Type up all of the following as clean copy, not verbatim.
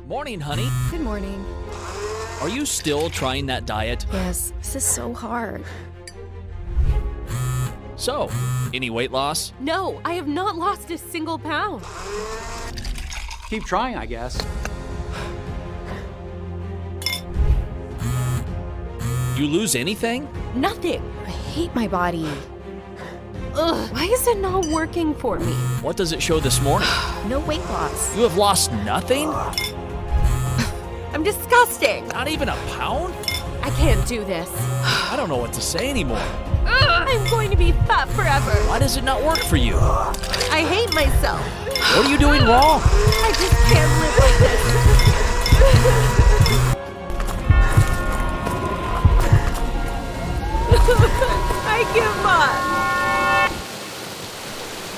Morning, honey. Good morning. Are you still trying that diet? Yes, this is so hard. So, any weight loss? No, I have not lost a single pound. Keep trying, I guess. You lose anything? Nothing. I hate my body. Ugh, why is it not working for me? What does it show this morning? No weight loss. You have lost nothing? I'm disgusting. Not even a pound? I can't do this. I don't know what to say anymore. Ugh, I'm going to be fat forever. Why does it not work for you? I hate myself. What are you doing wrong? I just can't live with this. I give up.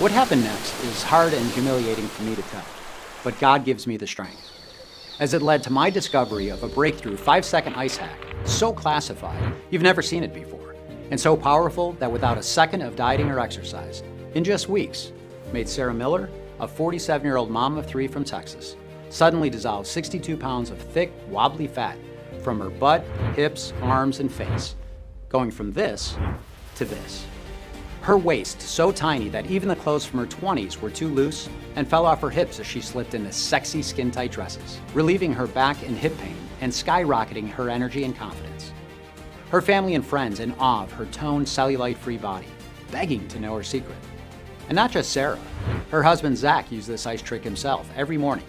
What happened next is hard and humiliating for me to tell, but God gives me the strength, as it led to my discovery of a breakthrough 5-second ice hack, so classified you've never seen it before, and so powerful that without a second of dieting or exercise, in just weeks, made Sarah Miller, a 47-year-old mom of 3 from Texas, suddenly dissolve 62 pounds of thick, wobbly fat from her butt, hips, arms, and face, going from this to this. Her waist so tiny that even the clothes from her 20s were too loose and fell off her hips as she slipped into sexy skin-tight dresses, relieving her back and hip pain and skyrocketing her energy and confidence. Her family and friends in awe of her toned, cellulite-free body, begging to know her secret. And not just Sarah. Her husband Zach used this ice trick himself every morning.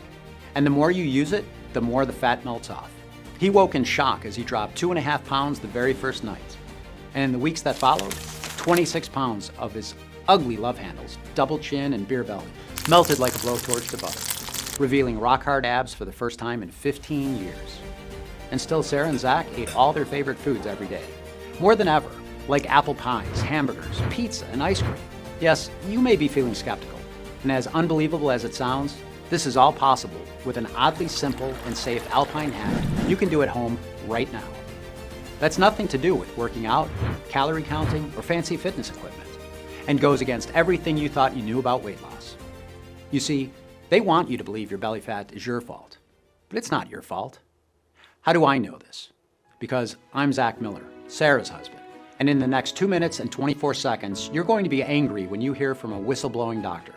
And the more you use it, the more the fat melts off. He woke in shock as he dropped 2.5 pounds the very first night. And in the weeks that followed, 26 pounds of his ugly love handles, double chin and beer belly, melted like a blowtorch to butter, revealing rock-hard abs for the first time in 15 years. And still Sarah and Zach ate all their favorite foods every day. More than ever, like apple pies, hamburgers, pizza, and ice cream. Yes, you may be feeling skeptical, and as unbelievable as it sounds, this is all possible with an oddly simple and safe alpine hack you can do at home right now. That's nothing to do with working out, calorie counting, or fancy fitness equipment, and goes against everything you thought you knew about weight loss. You see, they want you to believe your belly fat is your fault, but it's not your fault. How do I know this? Because I'm Zach Miller, Sarah's husband, and in the next 2 minutes and 24 seconds, you're going to be angry when you hear from a whistleblowing doctor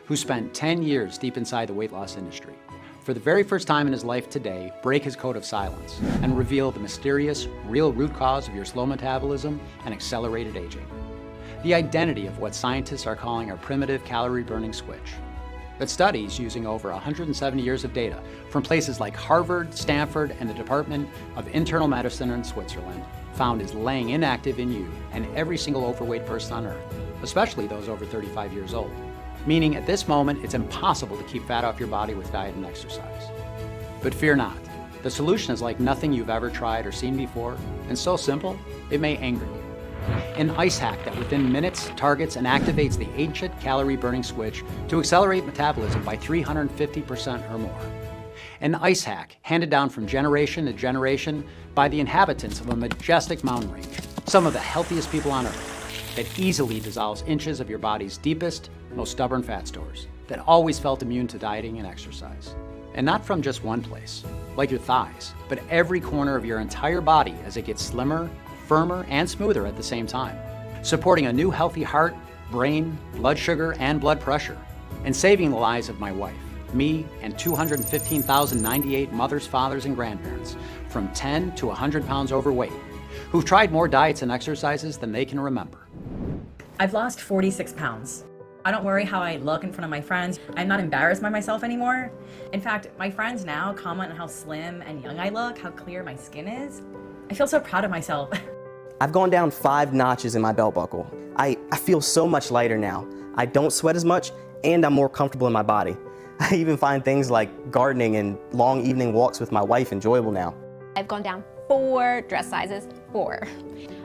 who spent 10 years deep inside the weight loss industry. For the very first time in his life today, break his code of silence and reveal the mysterious, real root cause of your slow metabolism and accelerated aging. The identity of what scientists are calling our primitive calorie-burning switch. That studies using over 170 years of data from places like Harvard, Stanford, and the Department of Internal Medicine in Switzerland found is laying inactive in you and every single overweight person on Earth, especially those over 35 years old. Meaning at this moment, it's impossible to keep fat off your body with diet and exercise. But fear not. The solution is like nothing you've ever tried or seen before, and so simple, it may anger you. An ice hack that within minutes targets and activates the ancient calorie-burning switch to accelerate metabolism by 350% or more. An ice hack handed down from generation to generation by the inhabitants of a majestic mountain range, some of the healthiest people on Earth, that easily dissolves inches of your body's deepest, most stubborn fat stores, that always felt immune to dieting and exercise. And not from just one place, like your thighs, but every corner of your entire body as it gets slimmer, firmer, and smoother at the same time, supporting a new healthy heart, brain, blood sugar, and blood pressure, and saving the lives of my wife, me, and 215,098 mothers, fathers, and grandparents from 10 to 100 pounds overweight, who've tried more diets and exercises than they can remember. I've lost 46 pounds. I don't worry how I look in front of my friends. I'm not embarrassed by myself anymore. In fact, my friends now comment on how slim and young I look, how clear my skin is. I feel so proud of myself. I've gone down 5 notches in my belt buckle. I feel so much lighter now. I don't sweat as much, and I'm more comfortable in my body. I even find things like gardening and long evening walks with my wife enjoyable now. I've gone down 4 dress sizes, 4.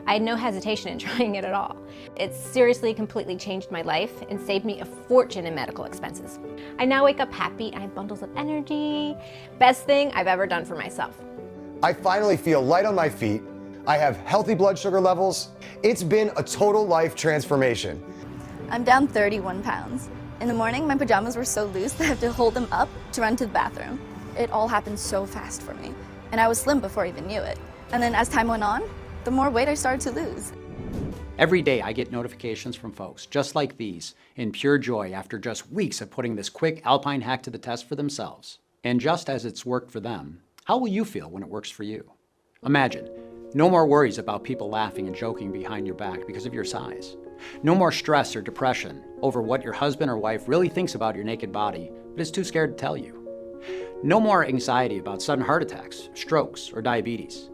I had no hesitation in trying it at all. It's seriously completely changed my life and saved me a fortune in medical expenses. I now wake up happy, I have bundles of energy. Best thing I've ever done for myself. I finally feel light on my feet. I have healthy blood sugar levels. It's been a total life transformation. I'm down 31 pounds. In the morning, my pajamas were so loose that I have to hold them up to run to the bathroom. It all happened so fast for me. And I was slim before I even knew it. And then as time went on, the more weight I started to lose. Every day I get notifications from folks just like these in pure joy after just weeks of putting this quick alpine hack to the test for themselves. And just as it's worked for them, how will you feel when it works for you? Imagine, no more worries about people laughing and joking behind your back because of your size. No more stress or depression over what your husband or wife really thinks about your naked body, but is too scared to tell you. No more anxiety about sudden heart attacks, strokes, or diabetes.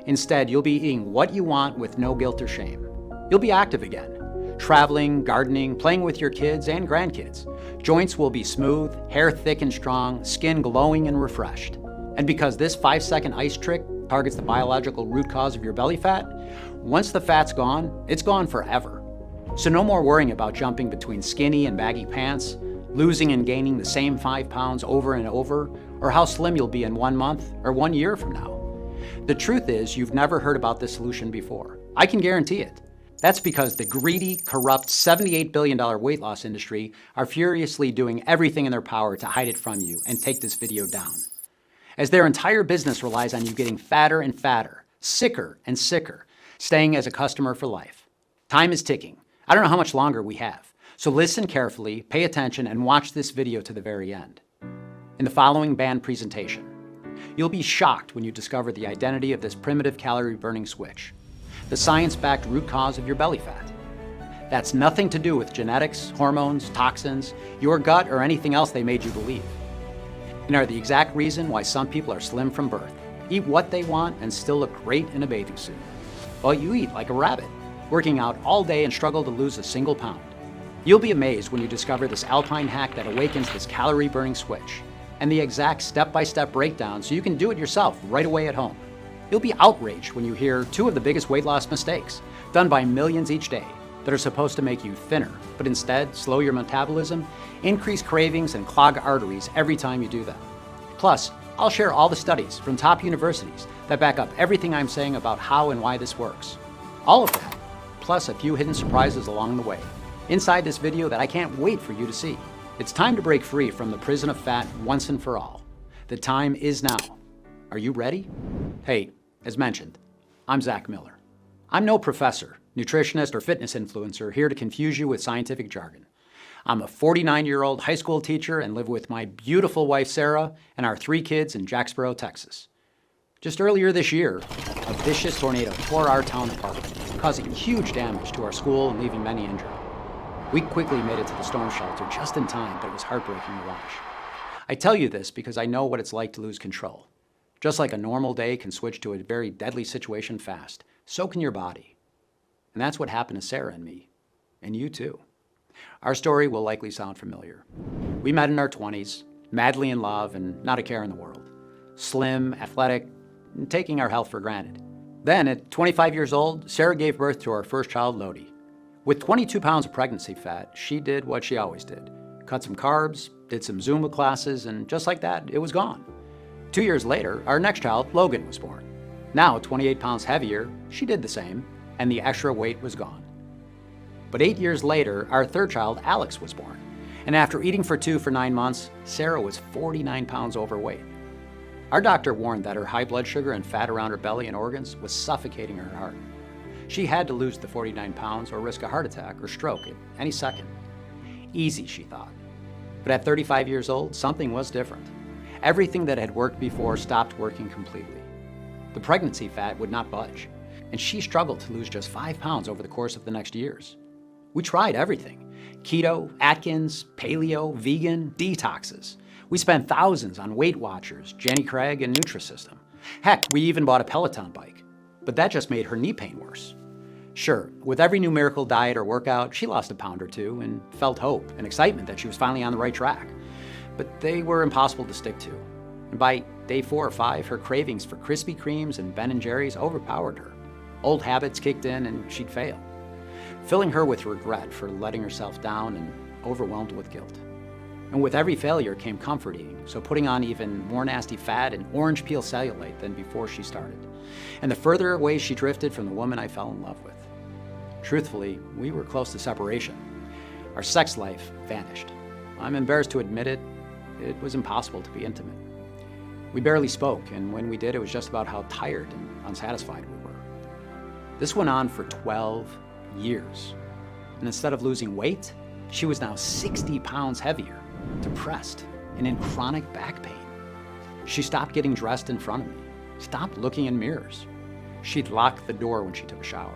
Instead, you'll be eating what you want with no guilt or shame. You'll be active again, traveling, gardening, playing with your kids and grandkids. Joints will be smooth, hair thick and strong, skin glowing and refreshed. And because this 5-second ice trick targets the biological root cause of your belly fat, once the fat's gone, it's gone forever. So no more worrying about jumping between skinny and baggy pants, losing and gaining the same 5 pounds over and over, or how slim you'll be in 1 month or 1 year from now. The truth is, you've never heard about this solution before. I can guarantee it. That's because the greedy, corrupt $78 billion weight loss industry are furiously doing everything in their power to hide it from you and take this video down. As their entire business relies on you getting fatter and fatter, sicker and sicker, staying as a customer for life. Time is ticking. I don't know how much longer we have. So listen carefully, pay attention, and watch this video to the very end. In the following band presentation, you'll be shocked when you discover the identity of this primitive calorie-burning switch, the science-backed root cause of your belly fat. That's nothing to do with genetics, hormones, toxins, your gut, or anything else they made you believe. And are the exact reason why some people are slim from birth, eat what they want, and still look great in a bathing suit. While you eat like a rabbit, working out all day and struggle to lose a single pound. You'll be amazed when you discover this alpine hack that awakens this calorie-burning switch, and the exact step-by-step breakdown so you can do it yourself right away at home. You'll be outraged when you hear 2 of the biggest weight loss mistakes, done by millions each day, that are supposed to make you thinner, but instead slow your metabolism, increase cravings, and clog arteries every time you do them. Plus, I'll share all the studies from top universities that back up everything I'm saying about how and why this works. All of that, plus a few hidden surprises along the way, inside this video that I can't wait for you to see. It's time to break free from the prison of fat once and for all. The time is now. Are you ready? Hey, as mentioned, I'm Zach Miller. I'm no professor, nutritionist, or fitness influencer here to confuse you with scientific jargon. I'm a 49-year-old high school teacher and live with my beautiful wife, Sarah, and our 3 kids in Jacksboro, Texas. Just earlier this year, a vicious tornado tore our town apart, causing huge damage to our school and leaving many injured. We quickly made it to the storm shelter just in time, but it was heartbreaking to watch. I tell you this because I know what it's like to lose control. Just like a normal day can switch to a very deadly situation fast, so can your body. And that's what happened to Sarah and me, and you too. Our story will likely sound familiar. We met in our 20s, madly in love and not a care in the world. Slim, athletic, and taking our health for granted. Then, at 25 years old, Sarah gave birth to our first child, Lodi. With 22 pounds of pregnancy fat, she did what she always did. Cut some carbs, did some Zumba classes, and just like that, it was gone. 2 years later, our next child, Logan, was born. Now, 28 pounds heavier, she did the same, and the extra weight was gone. But 8 years later, our third child, Alex, was born. And after eating for 2 for 9 months, Sarah was 49 pounds overweight. Our doctor warned that her high blood sugar and fat around her belly and organs was suffocating her heart. She had to lose the 49 pounds or risk a heart attack or stroke at any second. Easy, she thought. But at 35 years old, something was different. Everything that had worked before stopped working completely. The pregnancy fat would not budge, and she struggled to lose just 5 pounds over the course of the next years. We tried everything: keto, Atkins, paleo, vegan, detoxes. We spent thousands on Weight Watchers, Jenny Craig, and Nutrisystem. Heck, we even bought a Peloton bike. But that just made her knee pain worse. Sure, with every new miracle diet or workout, she lost a pound or 2 and felt hope and excitement that she was finally on the right track. But they were impossible to stick to. And by day 4 or 5, her cravings for Krispy Kremes and Ben & Jerry's overpowered her. Old habits kicked in and she'd fail, filling her with regret for letting herself down and overwhelmed with guilt. And with every failure came comfort eating, so putting on even more nasty fat and orange peel cellulite than before she started. And the further away she drifted from the woman I fell in love with. Truthfully, we were close to separation. Our sex life vanished. I'm embarrassed to admit it, it was impossible to be intimate. We barely spoke, and when we did, it was just about how tired and unsatisfied we were. This went on for 12 years. And instead of losing weight, she was now 60 pounds heavier, depressed, and in chronic back pain. She stopped getting dressed in front of me, stopped looking in mirrors. She'd lock the door when she took a shower.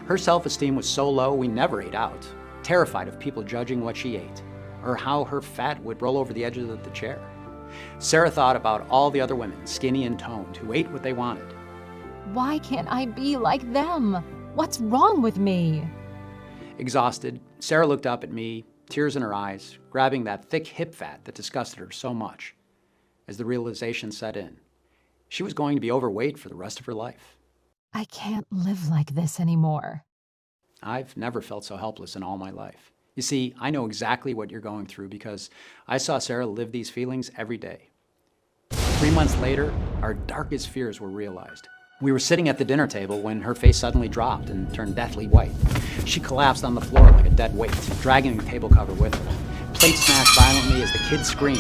Her self-esteem was so low we never ate out, terrified of people judging what she ate, or how her fat would roll over the edges of the chair. Sarah thought about all the other women, skinny and toned, who ate what they wanted. Why can't I be like them? What's wrong with me? Exhausted, Sarah looked up at me, tears in her eyes, grabbing that thick hip fat that disgusted her so much. As the realization set in, she was going to be overweight for the rest of her life. I can't live like this anymore. I've never felt so helpless in all my life. You see, I know exactly what you're going through because I saw Sarah live these feelings every day. 3 months later, our darkest fears were realized. We were sitting at the dinner table when her face suddenly dropped and turned deathly white. She collapsed on the floor like a dead weight, dragging the table cover with her. Plates smashed violently as the kids screamed.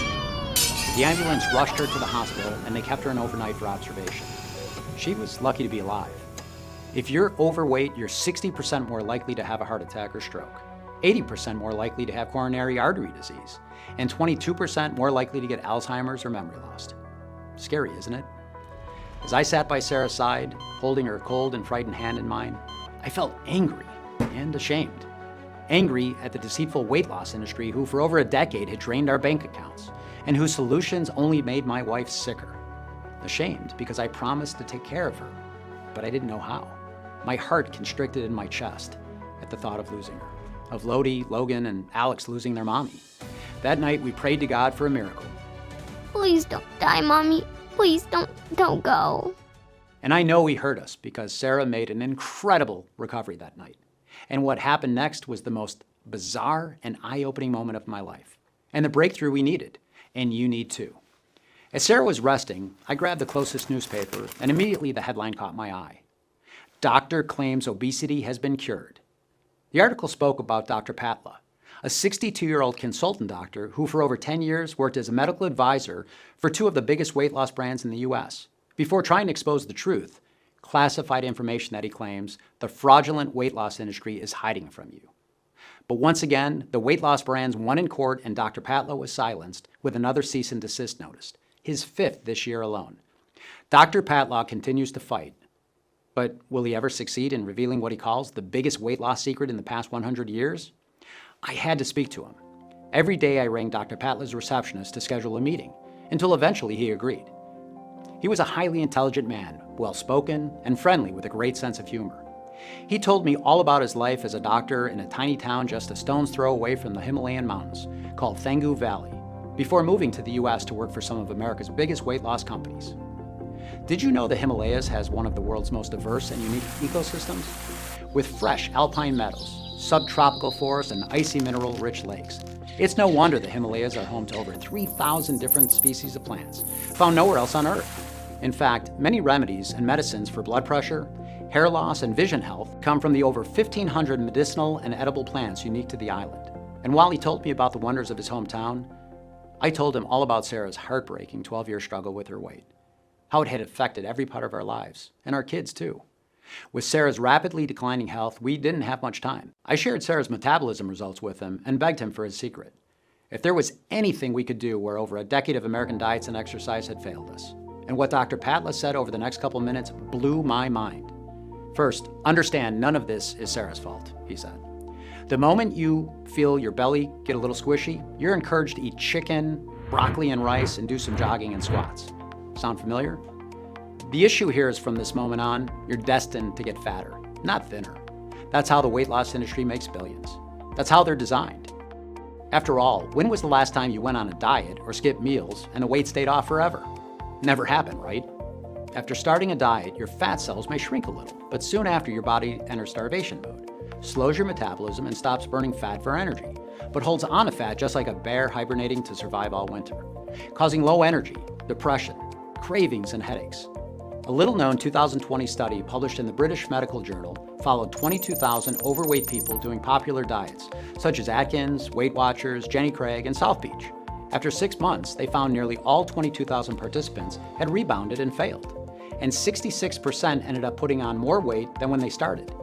The ambulance rushed her to the hospital and they kept her in overnight for observation. She was lucky to be alive. If you're overweight, you're 60% more likely to have a heart attack or stroke, 80% more likely to have coronary artery disease, and 22% more likely to get Alzheimer's or memory loss. Scary, isn't it? As I sat by Sarah's side, holding her cold and frightened hand in mine, I felt angry and ashamed. Angry at the deceitful weight loss industry who for over a decade had drained our bank accounts and whose solutions only made my wife sicker. Ashamed because I promised to take care of her, but I didn't know how. My heart constricted in my chest at the thought of losing her, of Lodi, Logan, and Alex losing their mommy. That night, we prayed to God for a miracle. Please don't die, Mommy. Please don't go. And I know he heard us because Sarah made an incredible recovery that night. And what happened next was the most bizarre and eye-opening moment of my life, and the breakthrough we needed, and you need too. As Sarah was resting, I grabbed the closest newspaper, and immediately the headline caught my eye. Doctor claims obesity has been cured. The article spoke about Dr. Patla, a 62-year-old consultant doctor who for over 10 years worked as a medical advisor for two of the biggest weight loss brands in the US, before trying to expose the truth, classified information that he claims the fraudulent weight loss industry is hiding from you. But once again, the weight loss brands won in court and Dr. Patla was silenced with another cease and desist notice, his 5th this year alone. Dr. Patla continues to fight, but will he ever succeed in revealing what he calls the biggest weight loss secret in the past 100 years? I had to speak to him. Every day I rang Dr. Patla's receptionist to schedule a meeting, until eventually he agreed. He was a highly intelligent man, well-spoken and friendly with a great sense of humor. He told me all about his life as a doctor in a tiny town just a stone's throw away from the Himalayan mountains, called Thengu Valley, before moving to the US to work for some of America's biggest weight loss companies. Did you know the Himalayas has one of the world's most diverse and unique ecosystems? With fresh alpine meadows, subtropical forests, and icy mineral-rich lakes. It's no wonder the Himalayas are home to over 3,000 different species of plants, found nowhere else on Earth. In fact, many remedies and medicines for blood pressure, hair loss, and vision health come from the over 1,500 medicinal and edible plants unique to the island. And while he told me about the wonders of his hometown, I told him all about Sarah's heartbreaking 12-year struggle with her weight, how it had affected every part of our lives, and our kids too. With Sarah's rapidly declining health, we didn't have much time. I shared Sarah's metabolism results with him and begged him for his secret. If there was anything we could do where over a decade of American diets and exercise had failed us. And what Dr. Patla said over the next couple minutes blew my mind. First, understand none of this is Sarah's fault, he said. The moment you feel your belly get a little squishy, you're encouraged to eat chicken, broccoli and rice, and do some jogging and squats. Sound familiar? The issue here is from this moment on, you're destined to get fatter, not thinner. That's how the weight loss industry makes billions. That's how they're designed. After all, when was the last time you went on a diet or skipped meals and the weight stayed off forever? Never happened, right? After starting a diet, your fat cells may shrink a little, but soon after your body enters starvation mode, slows your metabolism and stops burning fat for energy, but holds on to fat just like a bear hibernating to survive all winter, causing low energy, depression, cravings, and headaches. A little-known 2020 study published in the British Medical Journal followed 22,000 overweight people doing popular diets, such as Atkins, Weight Watchers, Jenny Craig, and South Beach, After 6 months, they found nearly all 22,000 participants had rebounded and failed, and 66% ended up putting on more weight than when they started.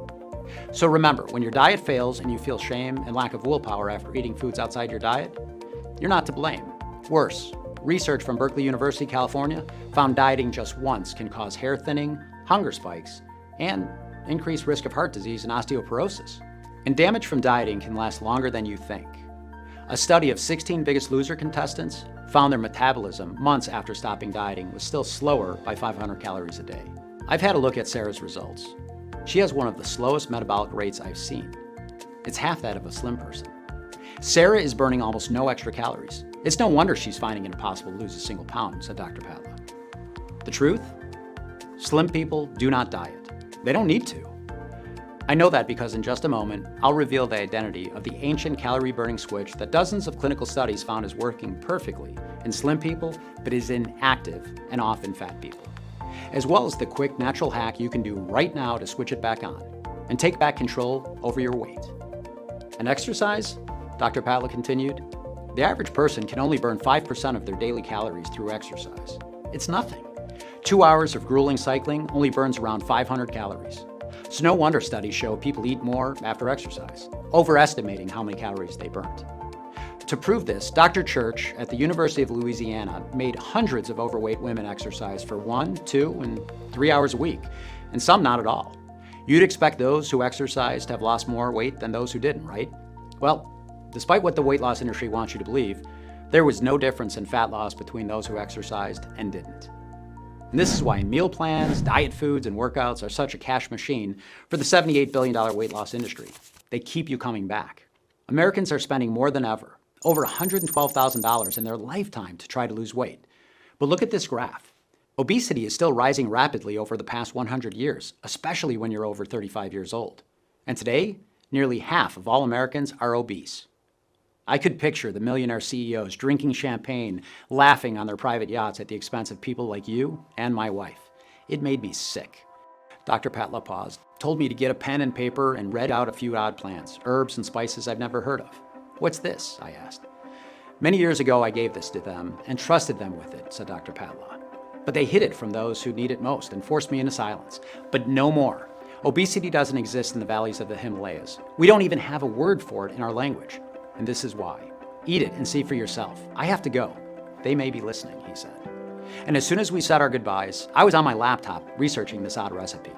So remember, when your diet fails and you feel shame and lack of willpower after eating foods outside your diet, you're not to blame. Worse, research from Berkeley University, California, found dieting just once can cause hair thinning, hunger spikes, and increased risk of heart disease and osteoporosis. And damage from dieting can last longer than you think. A study of 16 Biggest Loser contestants found their metabolism months after stopping dieting was still slower by 500 calories a day. I've had a look at Sarah's results. She has one of the slowest metabolic rates I've seen. It's half that of a slim person. Sarah is burning almost no extra calories. It's no wonder she's finding it impossible to lose a single pound, said Dr. Patla. The truth? Slim people do not diet. They don't need to. I know that because in just a moment, I'll reveal the identity of the ancient calorie-burning switch that dozens of clinical studies found is working perfectly in slim people, but is in active and often fat people, as well as the quick natural hack you can do right now to switch it back on and take back control over your weight. And exercise, Dr. Patla continued, the average person can only burn 5% of their daily calories through exercise. It's nothing. 2 hours of grueling cycling only burns around 500 calories. So no wonder studies show people eat more after exercise, overestimating how many calories they burnt. To prove this, Dr. Church at the University of Louisiana made hundreds of overweight women exercise for 1, 2, and 3 hours a week, and some not at all. You'd expect those who exercised to have lost more weight than those who didn't, right? Well, despite what the weight loss industry wants you to believe, there was no difference in fat loss between those who exercised and didn't. And this is why meal plans, diet foods, and workouts are such a cash machine for the $78 billion weight loss industry. They keep you coming back. Americans are spending more than ever, over $112,000 in their lifetime to try to lose weight. But look at this graph. Obesity is still rising rapidly over the past 100 years, especially when you're over 35 years old. And today, nearly half of all Americans are obese. I could picture the millionaire CEOs drinking champagne, laughing on their private yachts at the expense of people like you and my wife. It made me sick. Dr. Patla paused, told me to get a pen and paper, and read out a few odd plants, herbs and spices I've never heard of. What's this? I asked. Many years ago, I gave this to them and trusted them with it, said Dr. Patla. But they hid it from those who need it most and forced me into silence. But no more. Obesity doesn't exist in the valleys of the Himalayas. We don't even have a word for it in our language. And this is why. Eat it and see for yourself. I have to go. They may be listening, he said. And as soon as we said our goodbyes, I was on my laptop researching this odd recipe.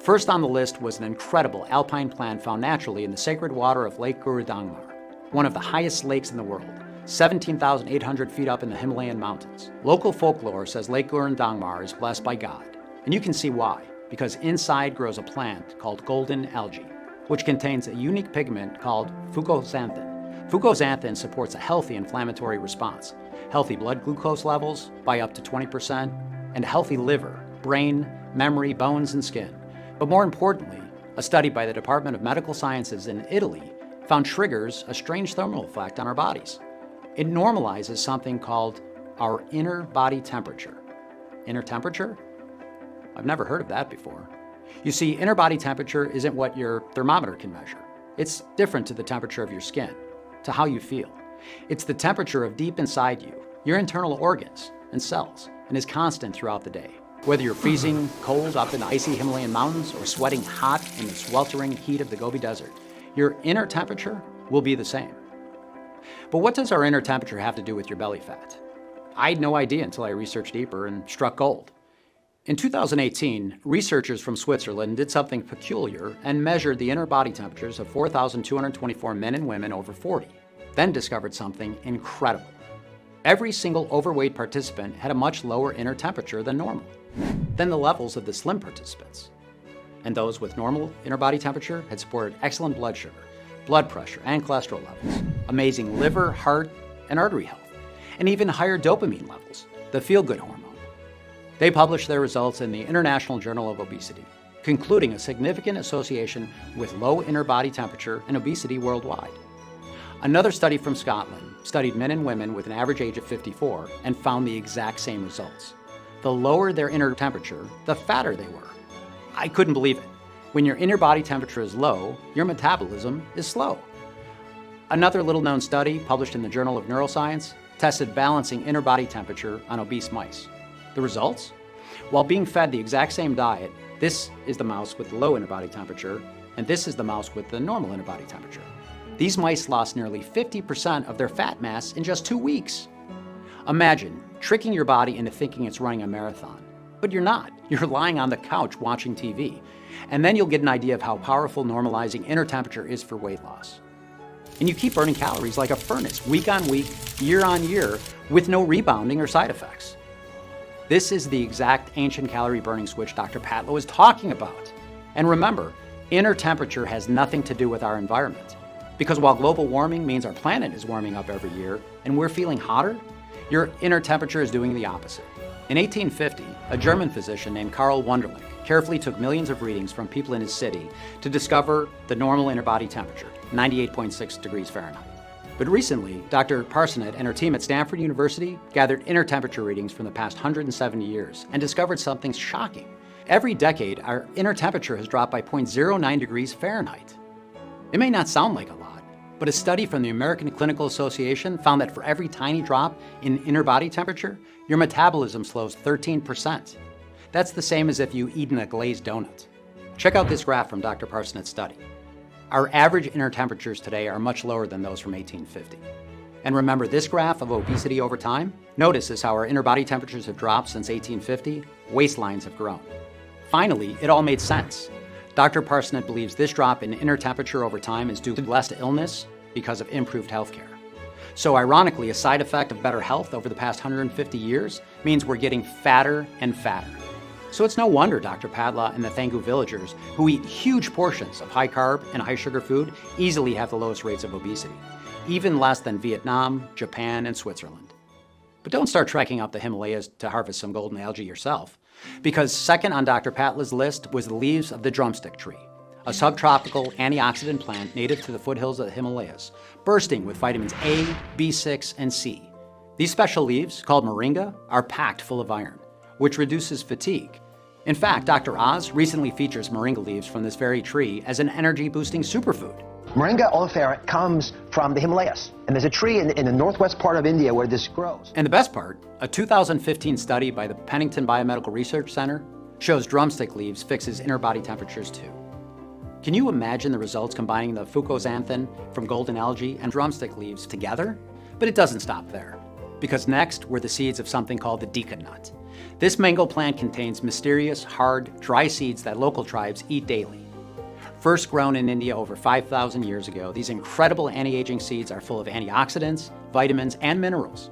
First on the list was an incredible alpine plant found naturally in the sacred water of Lake Guru Dangmar, one of the highest lakes in the world, 17,800 feet up in the Himalayan mountains. Local folklore says Lake Guru Dangmar is blessed by God. And you can see why, because inside grows a plant called golden algae, which contains a unique pigment called fucoxanthin. Fucoxanthin supports a healthy inflammatory response, healthy blood glucose levels by up to 20%, and a healthy liver, brain, memory, bones, and skin. But more importantly, a study by the Department of Medical Sciences in Italy found triggers a strange thermal effect on our bodies. It normalizes something called our inner body temperature. Inner temperature? I've never heard of that before. You see, inner body temperature isn't what your thermometer can measure. It's different to the temperature of your skin, to how you feel. It's the temperature of deep inside you, your internal organs and cells, and is constant throughout the day. Whether you're freezing cold up in the icy Himalayan mountains or sweating hot in the sweltering heat of the Gobi Desert, your inner temperature will be the same. But what does our inner temperature have to do with your belly fat? I had no idea until I researched deeper and struck gold. In 2018, researchers from Switzerland did something peculiar and measured the inner body temperatures of 4,224 men and women over 40, then discovered something incredible. Every single overweight participant had a much lower inner temperature than normal, than the levels of the slim participants. And those with normal inner body temperature had supported excellent blood sugar, blood pressure, and cholesterol levels, amazing liver, heart, and artery health, and even higher dopamine levels, the feel-good hormone. They published their results in the International Journal of Obesity, concluding a significant association with low inner body temperature and obesity worldwide. Another study from Scotland studied men and women with an average age of 54 and found the exact same results. The lower their inner temperature, the fatter they were. I couldn't believe it. When your inner body temperature is low, your metabolism is slow. Another little-known study published in the Journal of Neuroscience tested balancing inner body temperature on obese mice. The results? While being fed the exact same diet, this is the mouse with the low inner body temperature, and this is the mouse with the normal inner body temperature. These mice lost nearly 50% of their fat mass in just 2 weeks. Imagine tricking your body into thinking it's running a marathon, but you're not. You're lying on the couch watching TV, and then you'll get an idea of how powerful normalizing inner temperature is for weight loss. And you keep burning calories like a furnace, week on week, year on year, with no rebounding or side effects. This is the exact ancient calorie burning switch Dr. Patlow is talking about. And remember, inner temperature has nothing to do with our environment. Because while global warming means our planet is warming up every year and we're feeling hotter, your inner temperature is doing the opposite. In 1850, a German physician named Karl Wunderlich carefully took millions of readings from people in his city to discover the normal inner body temperature, 98.6 degrees Fahrenheit. But recently, Dr. Parsonet and her team at Stanford University gathered inner temperature readings from the past 170 years and discovered something shocking. Every decade, our inner temperature has dropped by 0.09 degrees Fahrenheit. It may not sound like a lot, but a study from the American Clinical Association found that for every tiny drop in inner body temperature, your metabolism slows 13%. That's the same as if you eaten a glazed donut. Check out this graph from Dr. Parsenet's study. Our average inner temperatures today are much lower than those from 1850. And remember this graph of obesity over time? Notice as how our inner body temperatures have dropped since 1850, waistlines have grown. Finally, it all made sense. Dr. Parsonet believes this drop in inner temperature over time is due less to illness because of improved healthcare. So ironically, a side effect of better health over the past 150 years means we're getting fatter and fatter. So it's no wonder Dr. Padla and the Thangu villagers, who eat huge portions of high carb and high sugar food, easily have the lowest rates of obesity, even less than Vietnam, Japan, and Switzerland. But don't start trekking up the Himalayas to harvest some golden algae yourself, because second on Dr. Patla's list was the leaves of the drumstick tree, a subtropical antioxidant plant native to the foothills of the Himalayas, bursting with vitamins A, B6, and C. These special leaves, called moringa, are packed full of iron, which reduces fatigue. In fact, Dr. Oz recently features moringa leaves from this very tree as an energy-boosting superfood. Moringa oleifera comes from the Himalayas, and there's a tree in the northwest part of India where this grows. And the best part, a 2015 study by the Pennington Biomedical Research Center shows drumstick leaves fixes inner body temperatures too. Can you imagine the results combining the fucoxanthin from golden algae and drumstick leaves together? But it doesn't stop there, because next were the seeds of something called the deca nut. This mango plant contains mysterious, hard, dry seeds that local tribes eat daily. First grown in India over 5,000 years ago, these incredible anti-aging seeds are full of antioxidants, vitamins, and minerals.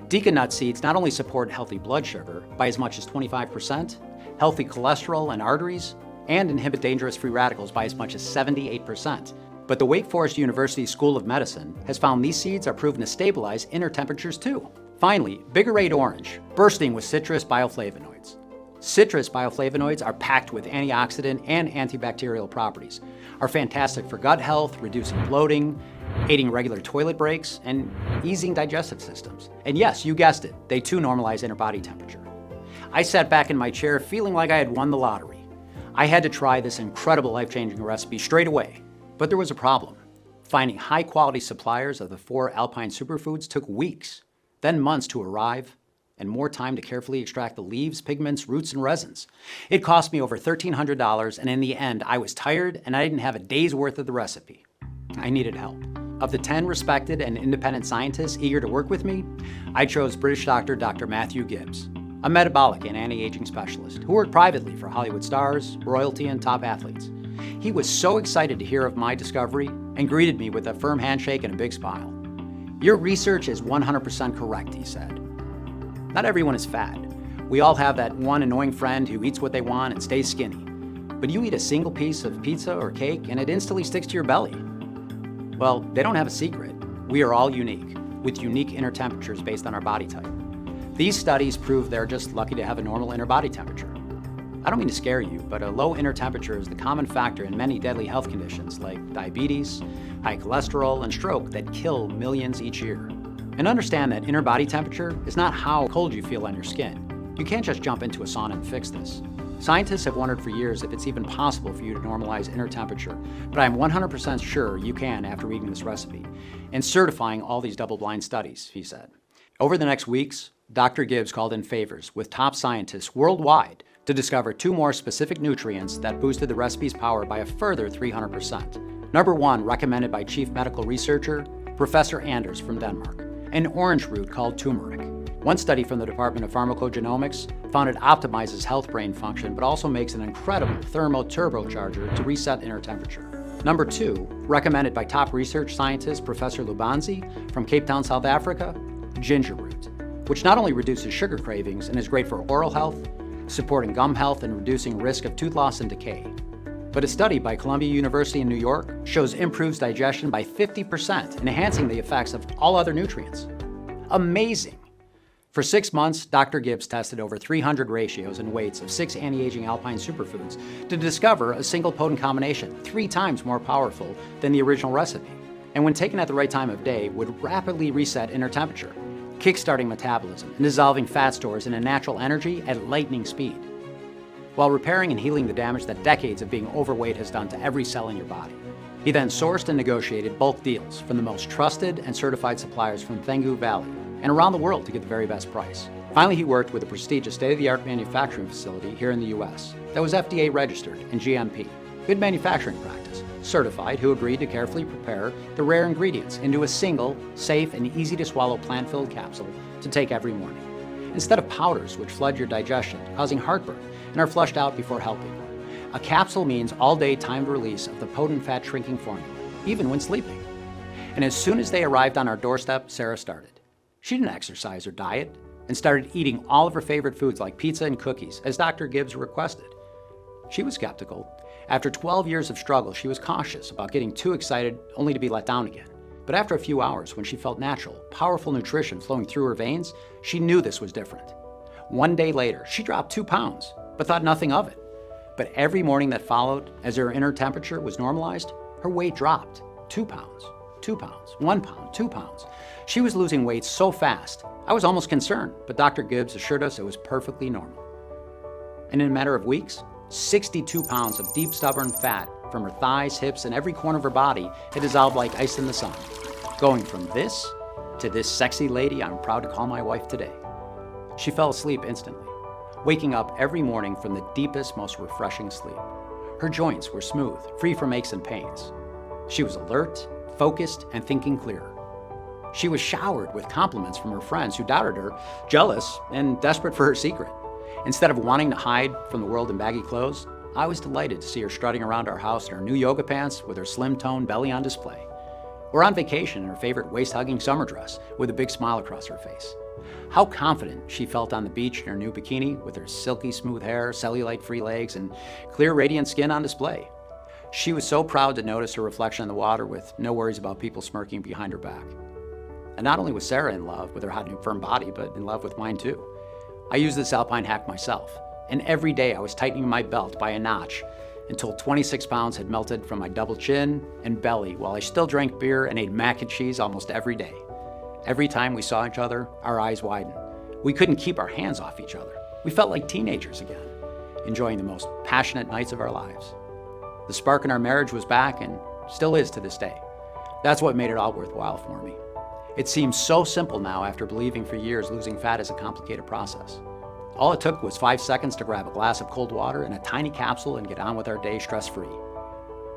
Deca nut seeds not only support healthy blood sugar by as much as 25%, healthy cholesterol and arteries, and inhibit dangerous free radicals by as much as 78%. But the Wake Forest University School of Medicine has found these seeds are proven to stabilize inner temperatures too. Finally, Biggerade Orange, bursting with citrus bioflavonoids. Citrus bioflavonoids are packed with antioxidant and antibacterial properties, are fantastic for gut health, reducing bloating, aiding regular toilet breaks, and easing digestive systems. And yes, you guessed it, they too normalize inner body temperature. I sat back in my chair feeling like I had won the lottery. I had to try this incredible life-changing recipe straight away, but there was a problem. Finding high-quality suppliers of the 4 alpine superfoods took weeks, then months to arrive, and more time to carefully extract the leaves, pigments, roots, and resins. It cost me over $1,300, and in the end, I was tired and I didn't have a day's worth of the recipe. I needed help. Of the 10 respected and independent scientists eager to work with me, I chose British doctor Dr. Matthew Gibbs, a metabolic and anti-aging specialist who worked privately for Hollywood stars, royalty, and top athletes. He was so excited to hear of my discovery and greeted me with a firm handshake and a big smile. "Your research is 100% correct," he said. Not everyone is fat. We all have that one annoying friend who eats what they want and stays skinny. But you eat a single piece of pizza or cake and it instantly sticks to your belly. Well, they don't have a secret. We are all unique, with unique inner temperatures based on our body type. These studies prove they're just lucky to have a normal inner body temperature. I don't mean to scare you, but a low inner temperature is the common factor in many deadly health conditions like diabetes, high cholesterol, and stroke that kill millions each year. And understand that inner body temperature is not how cold you feel on your skin. You can't just jump into a sauna and fix this. Scientists have wondered for years if it's even possible for you to normalize inner temperature, but I'm 100% sure you can after reading this recipe and certifying all these double-blind studies, he said. Over the next weeks, Dr. Gibbs called in favors with top scientists worldwide to discover 2 more specific nutrients that boosted the recipe's power by a further 300%. Number 1, recommended by chief medical researcher Professor Anders from Denmark, an orange root called turmeric. One study from the Department of Pharmacogenomics found it optimizes health brain function, but also makes an incredible thermo-turbocharger to reset inner temperature. Number 2, recommended by top research scientist Professor Lubanzi from Cape Town, South Africa, ginger root, which not only reduces sugar cravings and is great for oral health, supporting gum health and reducing risk of tooth loss and decay. But a study by Columbia University in New York shows improves digestion by 50%, enhancing the effects of all other nutrients. Amazing! For 6 months, Dr. Gibbs tested over 300 ratios and weights of 6 anti-aging alpine superfoods to discover a single potent combination 3 times more powerful than the original recipe, and when taken at the right time of day, would rapidly reset inner temperature, kickstarting metabolism and dissolving fat stores into natural energy at lightning speed, while repairing and healing the damage that decades of being overweight has done to every cell in your body. He then sourced and negotiated bulk deals from the most trusted and certified suppliers from Thengu Valley and around the world to get the very best price. Finally, he worked with a prestigious state-of-the-art manufacturing facility here in the US that was FDA registered and GMP, good manufacturing practice, certified, who agreed to carefully prepare the rare ingredients into a single, safe, and easy-to-swallow plant-filled capsule to take every morning, instead of powders which flood your digestion, causing heartburn, and are flushed out before helping. A capsule means all-day timed release of the potent fat-shrinking formula, even when sleeping. And as soon as they arrived on our doorstep, Sarah started. She didn't exercise or diet, and started eating all of her favorite foods like pizza and cookies, as Dr. Gibbs requested. She was skeptical. After 12 years of struggle, she was cautious about getting too excited only to be let down again. But after a few hours, when she felt natural, powerful nutrition flowing through her veins, she knew this was different. 1 day later, she dropped 2 pounds, but thought nothing of it. But every morning that followed, as her inner temperature was normalized, her weight dropped. 2 pounds, 2 pounds, 1 pound, 2 pounds. She was losing weight so fast, I was almost concerned, but Dr. Gibbs assured us it was perfectly normal. And in a matter of weeks, 62 pounds of deep, stubborn fat from her thighs, hips, and every corner of her body had dissolved like ice in the sun, going from this to this sexy lady I'm proud to call my wife today. She fell asleep instantly, waking up every morning from the deepest, most refreshing sleep. Her joints were smooth, free from aches and pains. She was alert, focused, and thinking clearer. She was showered with compliments from her friends who doubted her, jealous, and desperate for her secret. Instead of wanting to hide from the world in baggy clothes, I was delighted to see her strutting around our house in her new yoga pants with her slim-toned belly on display, or on vacation in her favorite waist-hugging summer dress with a big smile across her face. How confident she felt on the beach in her new bikini with her silky smooth hair, cellulite-free legs, and clear radiant skin on display. She was so proud to notice her reflection in the water with no worries about people smirking behind her back. And not only was Sarah in love with her hot new firm body, but in love with mine too. I used this alpine hack myself, and every day I was tightening my belt by a notch until 26 pounds had melted from my double chin and belly while I still drank beer and ate mac and cheese almost every day. Every time we saw each other, our eyes widened. We couldn't keep our hands off each other. We felt like teenagers again, enjoying the most passionate nights of our lives. The spark in our marriage was back and still is to this day. That's what made it all worthwhile for me. It seems so simple now after believing for years losing fat is a complicated process. All it took was 5 seconds to grab a glass of cold water and a tiny capsule and get on with our day stress-free.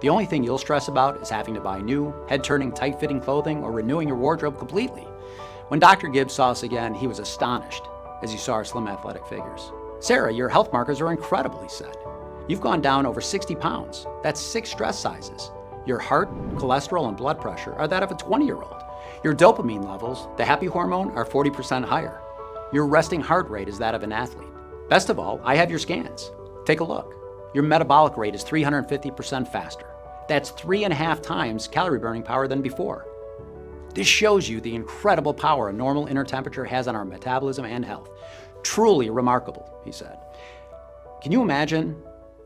The only thing you'll stress about is having to buy new, head-turning, tight-fitting clothing or renewing your wardrobe completely. When Dr. Gibbs saw us again, he was astonished as he saw our slim athletic figures. "Sarah, your health markers are incredible," he said. "You've gone down over 60 pounds. That's 6 stress sizes. Your heart, cholesterol, and blood pressure are that of a 20-year-old. Your dopamine levels, the happy hormone, are 40% higher. Your resting heart rate is that of an athlete. Best of all, I have your scans. Take a look. Your metabolic rate is 350% faster. That's 3.5 times calorie burning power than before. This shows you the incredible power a normal inner temperature has on our metabolism and health. Truly remarkable," he said. Can you imagine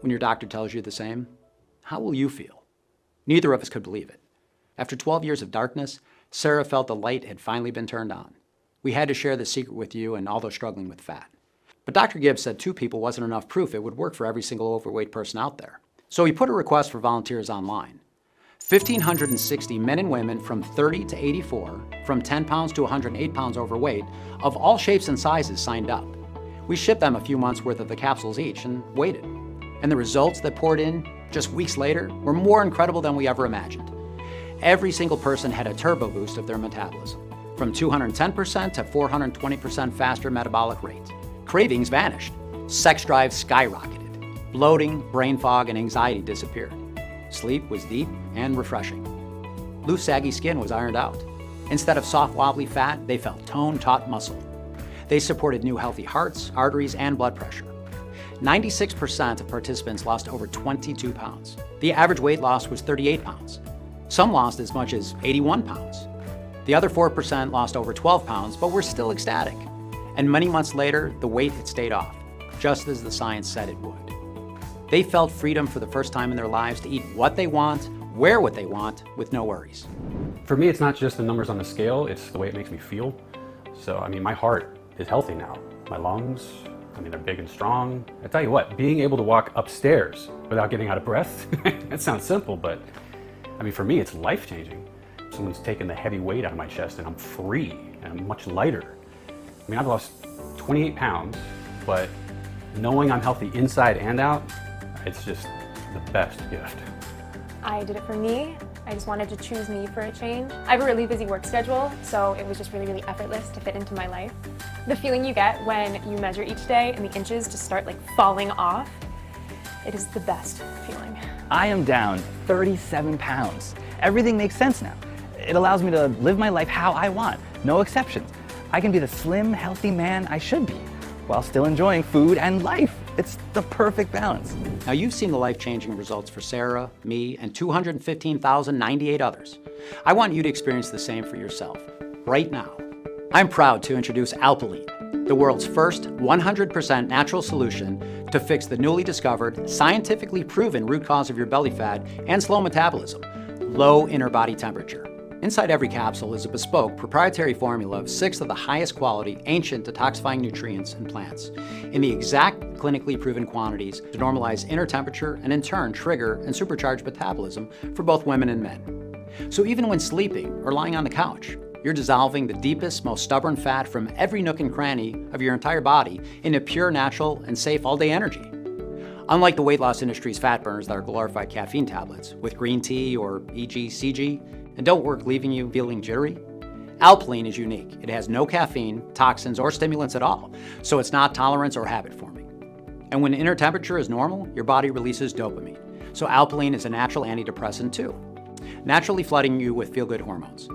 when your doctor tells you the same? How will you feel? Neither of us could believe it. After 12 years of darkness, Sarah felt the light had finally been turned on. We had to share the secret with you and all those struggling with fat. But Dr. Gibbs said 2 people wasn't enough proof it would work for every single overweight person out there. So he put a request for volunteers online. 1,560 men and women from 30 to 84, from 10 pounds to 108 pounds overweight, of all shapes and sizes signed up. We shipped them a few months worth of the capsules each and waited. And the results that poured in just weeks later were more incredible than we ever imagined. Every single person had a turbo boost of their metabolism, from 210% to 420% faster metabolic rate. Cravings vanished. Sex drive skyrocketed. Bloating, brain fog, and anxiety disappeared. Sleep was deep and refreshing. Loose, saggy skin was ironed out. Instead of soft, wobbly fat, they felt toned, taut muscle. They supported new healthy hearts, arteries, and blood pressure. 96% of participants lost over 22 pounds. The average weight loss was 38 pounds. Some lost as much as 81 pounds. The other 4% lost over 12 pounds, but were still ecstatic. And many months later, the weight had stayed off, just as the science said it would. They felt freedom for the first time in their lives to eat what they want, wear what they want, with no worries. For me, it's not just the numbers on the scale, it's the way it makes me feel. So, I mean, my heart is healthy now. My lungs, they're big and strong. I tell you what, being able to walk upstairs without getting out of breath, that sounds simple, but for me, it's life-changing. Someone's taken the heavy weight out of my chest and I'm free and I'm much lighter. I've lost 28 pounds, but knowing I'm healthy inside and out, it's just the best gift. I did it for me. I just wanted to choose me for a change. I have a really busy work schedule, so it was just really, really effortless to fit into my life. The feeling you get when you measure each day and the inches just start falling off, it is the best feeling. I am down 37 pounds. Everything makes sense now. It allows me to live my life how I want, no exceptions. I can be the slim, healthy man I should be, while still enjoying food and life. It's the perfect balance. Now you've seen the life-changing results for Sarah, me, and 215,098 others. I want you to experience the same for yourself, right now. I'm proud to introduce Alpiline, the world's first 100% natural solution to fix the newly discovered, scientifically proven root cause of your belly fat and slow metabolism, low inner body temperature. Inside every capsule is a bespoke proprietary formula of 6 of the highest quality, ancient detoxifying nutrients and plants in the exact clinically proven quantities to normalize inner temperature and in turn trigger and supercharge metabolism for both women and men. So even when sleeping or lying on the couch, you're dissolving the deepest, most stubborn fat from every nook and cranny of your entire body into pure, natural, and safe all-day energy. Unlike the weight loss industry's fat burners that are glorified caffeine tablets with green tea or e.g. CG, and don't work leaving you feeling jittery, Alpiline is unique. It has no caffeine, toxins, or stimulants at all, so it's not tolerance or habit forming. And when inner temperature is normal, your body releases dopamine. So Alpiline is a natural antidepressant too, naturally flooding you with feel-good hormones.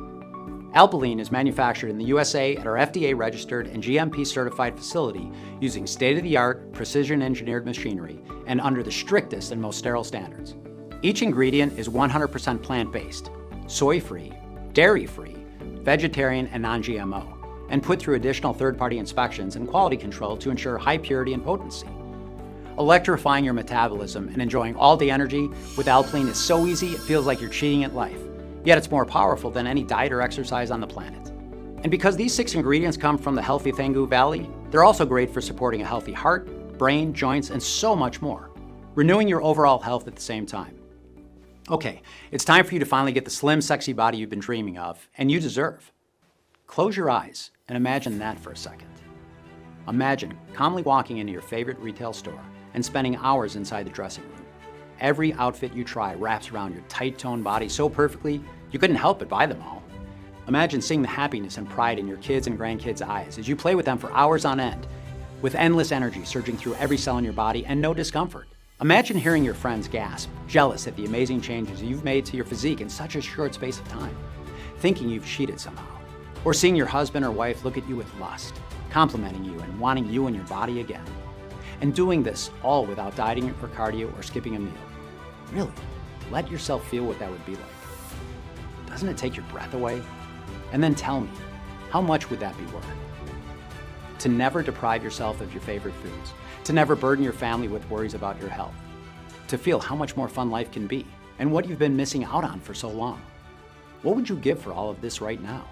Alpiline is manufactured in the USA at our FDA-registered and GMP-certified facility using state-of-the-art, precision-engineered machinery and under the strictest and most sterile standards. Each ingredient is 100% plant-based, soy-free, dairy-free, vegetarian, and non-GMO, and put through additional third-party inspections and quality control to ensure high purity and potency. Electrifying your metabolism and enjoying all-day energy with Alpiline is so easy it feels like you're cheating at life. Yet it's more powerful than any diet or exercise on the planet. And because these 6 ingredients come from the healthy Thangu Valley, they're also great for supporting a healthy heart, brain, joints, and so much more, renewing your overall health at the same time. Okay, it's time for you to finally get the slim, sexy body you've been dreaming of, and you deserve. Close your eyes and imagine that for a second. Imagine calmly walking into your favorite retail store and spending hours inside the dressing room. Every outfit you try wraps around your tight-toned body so perfectly, you couldn't help but buy them all. Imagine seeing the happiness and pride in your kids' and grandkids' eyes as you play with them for hours on end, with endless energy surging through every cell in your body and no discomfort. Imagine hearing your friends gasp, jealous at the amazing changes you've made to your physique in such a short space of time, thinking you've cheated somehow. Or seeing your husband or wife look at you with lust, complimenting you and wanting you and your body again. And doing this all without dieting or cardio or skipping a meal. Really, let yourself feel what that would be like. Doesn't it take your breath away? And then tell me, how much would that be worth? To never deprive yourself of your favorite foods, to never burden your family with worries about your health, to feel how much more fun life can be and what you've been missing out on for so long. What would you give for all of this right now?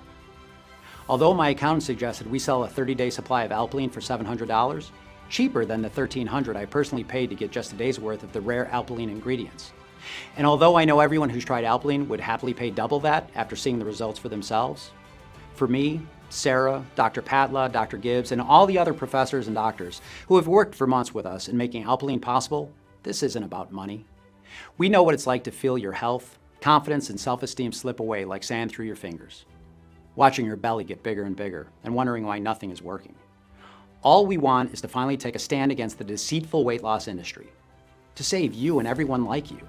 Although my accountant suggested we sell a 30-day supply of Alpiline for $700, cheaper than the $1,300 I personally paid to get just a day's worth of the rare Alpiline ingredients, And although I know everyone who's tried Alpiline would happily pay double that after seeing the results for themselves, for me, Sarah, Dr. Patla, Dr. Gibbs, and all the other professors and doctors who have worked for months with us in making Alpiline possible, this isn't about money. We know what it's like to feel your health, confidence, and self-esteem slip away like sand through your fingers, watching your belly get bigger and bigger and wondering why nothing is working. All we want is to finally take a stand against the deceitful weight loss industry, to save you and everyone like you.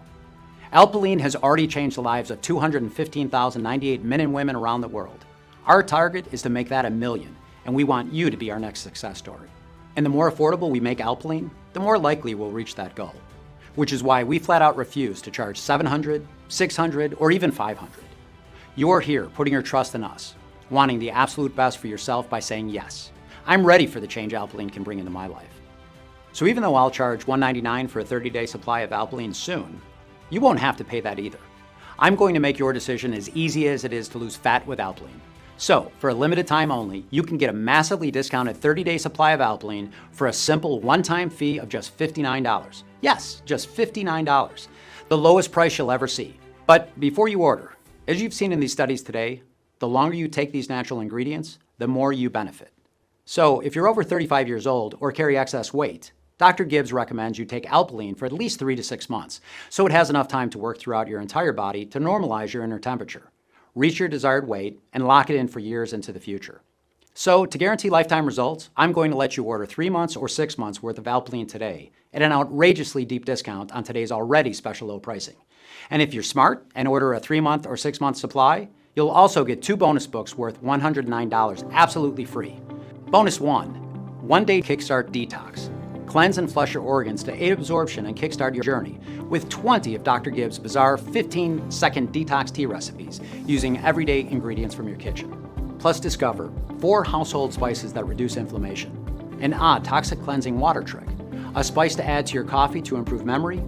Alpiline has already changed the lives of 215,098 men and women around the world. Our target is to make that 1 million, and we want you to be our next success story. And the more affordable we make Alpiline, the more likely we'll reach that goal, which is why we flat out refuse to charge $700, $600, or even $500. You're here putting your trust in us, wanting the absolute best for yourself by saying yes. I'm ready for the change Alpiline can bring into my life. So even though I'll charge $199 for a 30-day supply of Alpiline soon, you won't have to pay that either. I'm going to make your decision as easy as it is to lose fat with Alpiline. So, for a limited time only, you can get a massively discounted 30-day supply of Alpiline for a simple one-time fee of just $59. Yes, just $59. The lowest price you'll ever see. But before you order, as you've seen in these studies today, the longer you take these natural ingredients, the more you benefit. So, if you're over 35 years old or carry excess weight, Dr. Gibbs recommends you take Alpiline for at least 3 to 6 months, so it has enough time to work throughout your entire body to normalize your inner temperature, reach your desired weight, and lock it in for years into the future. So, to guarantee lifetime results, I'm going to let you order 3 months or 6 months worth of Alpiline today at an outrageously deep discount on today's already special low pricing. And if you're smart and order a 3-month or 6-month supply, you'll also get 2 bonus books worth $109 absolutely free. Bonus 1, 1-day Kickstart Detox. Cleanse and flush your organs to aid absorption and kickstart your journey with 20 of Dr. Gibbs' bizarre 15-second detox tea recipes using everyday ingredients from your kitchen. Plus discover 4 household spices that reduce inflammation, an odd toxic cleansing water trick, a spice to add to your coffee to improve memory,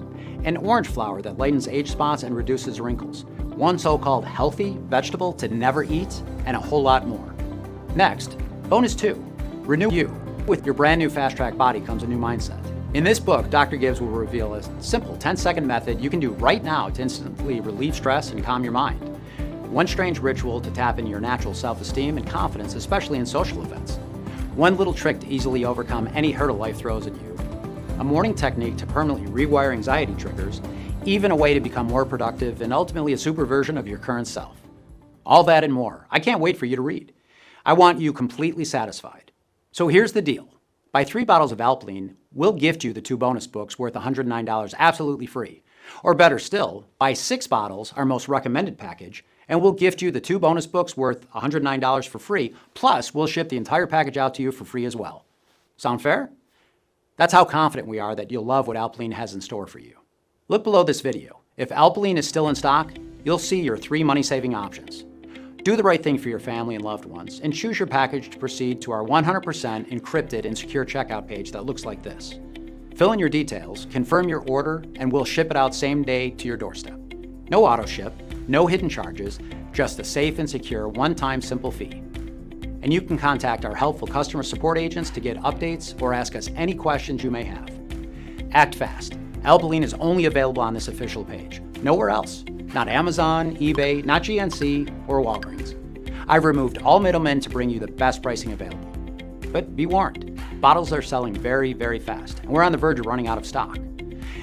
an orange flower that lightens age spots and reduces wrinkles, one so-called healthy vegetable to never eat, and a whole lot more. Next, bonus 2, renew you. With your brand new Fast Track body comes a new mindset. In this book, Dr. Gibbs will reveal a simple 10-second method you can do right now to instantly relieve stress and calm your mind. One strange ritual to tap into your natural self-esteem and confidence, especially in social events. One little trick to easily overcome any hurdle life throws at you. A morning technique to permanently rewire anxiety triggers, even a way to become more productive and ultimately a super version of your current self. All that and more. I can't wait for you to read. I want you completely satisfied. So here's the deal. Buy 3 bottles of Alpiline, we'll gift you the 2 bonus books worth $109 absolutely free. Or better still, buy 6 bottles, our most recommended package, and we'll gift you the 2 bonus books worth $109 for free, plus we'll ship the entire package out to you for free as well. Sound fair? That's how confident we are that you'll love what Alpiline has in store for you. Look below this video. If Alpiline is still in stock, you'll see your 3 money-saving options. Do the right thing for your family and loved ones, and choose your package to proceed to our 100% encrypted and secure checkout page that looks like this. Fill in your details, confirm your order, and we'll ship it out same day to your doorstep. No auto ship, no hidden charges, just a safe and secure one-time simple fee. And you can contact our helpful customer support agents to get updates or ask us any questions you may have. Act fast. Alpiline is only available on this official page. Nowhere else. Not Amazon, eBay, not GNC, or Walgreens. I've removed all middlemen to bring you the best pricing available. But be warned, bottles are selling very, very fast, and we're on the verge of running out of stock.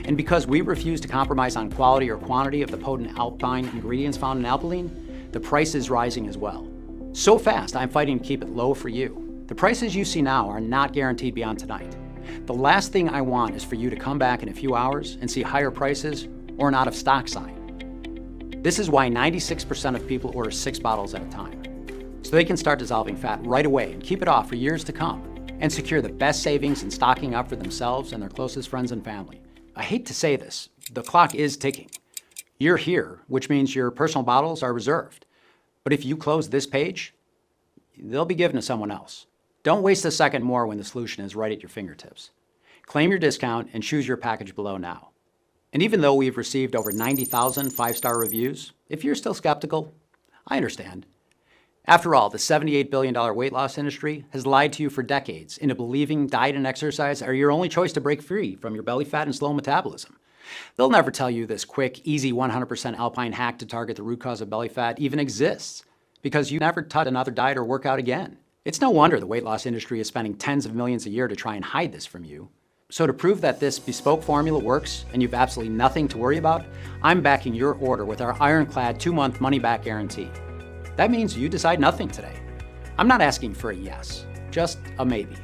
And because we refuse to compromise on quality or quantity of the potent alpine ingredients found in Alpiline, the price is rising as well. So fast, I'm fighting to keep it low for you. The prices you see now are not guaranteed beyond tonight. The last thing I want is for you to come back in a few hours and see higher prices or an out of stock sign. This is why 96% of people order 6 bottles at a time, so they can start dissolving fat right away and keep it off for years to come, and secure the best savings in stocking up for themselves and their closest friends and family. I hate to say this, the clock is ticking. You're here, which means your personal bottles are reserved. But if you close this page, they'll be given to someone else. Don't waste a second more when the solution is right at your fingertips. Claim your discount and choose your package below now. And even though we've received over 90,000 5-star reviews, if you're still skeptical, I understand. After all, the $78 billion weight loss industry has lied to you for decades into believing diet and exercise are your only choice to break free from your belly fat and slow metabolism. They'll never tell you this quick, easy 100% alpine hack to target the root cause of belly fat even exists, because you never touch another diet or workout again. It's no wonder the weight loss industry is spending tens of millions a year to try and hide this from you. So to prove that this bespoke formula works and you've absolutely nothing to worry about, I'm backing your order with our ironclad 2-month money-back guarantee. That means you decide nothing today. I'm not asking for a yes, just a maybe.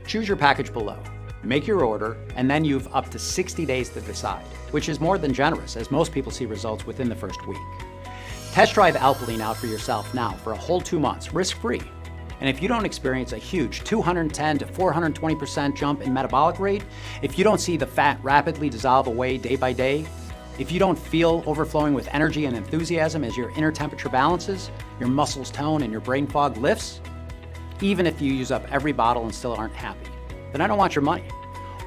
Choose your package below, make your order, and then you've up to 60 days to decide, which is more than generous as most people see results within the first week. Test drive Alpiline out for yourself now for a whole 2 months, risk-free. And if you don't experience a huge 210 to 420% jump in metabolic rate, if you don't see the fat rapidly dissolve away day by day, if you don't feel overflowing with energy and enthusiasm as your inner temperature balances, your muscles tone, and your brain fog lifts, even if you use up every bottle and still aren't happy, then I don't want your money.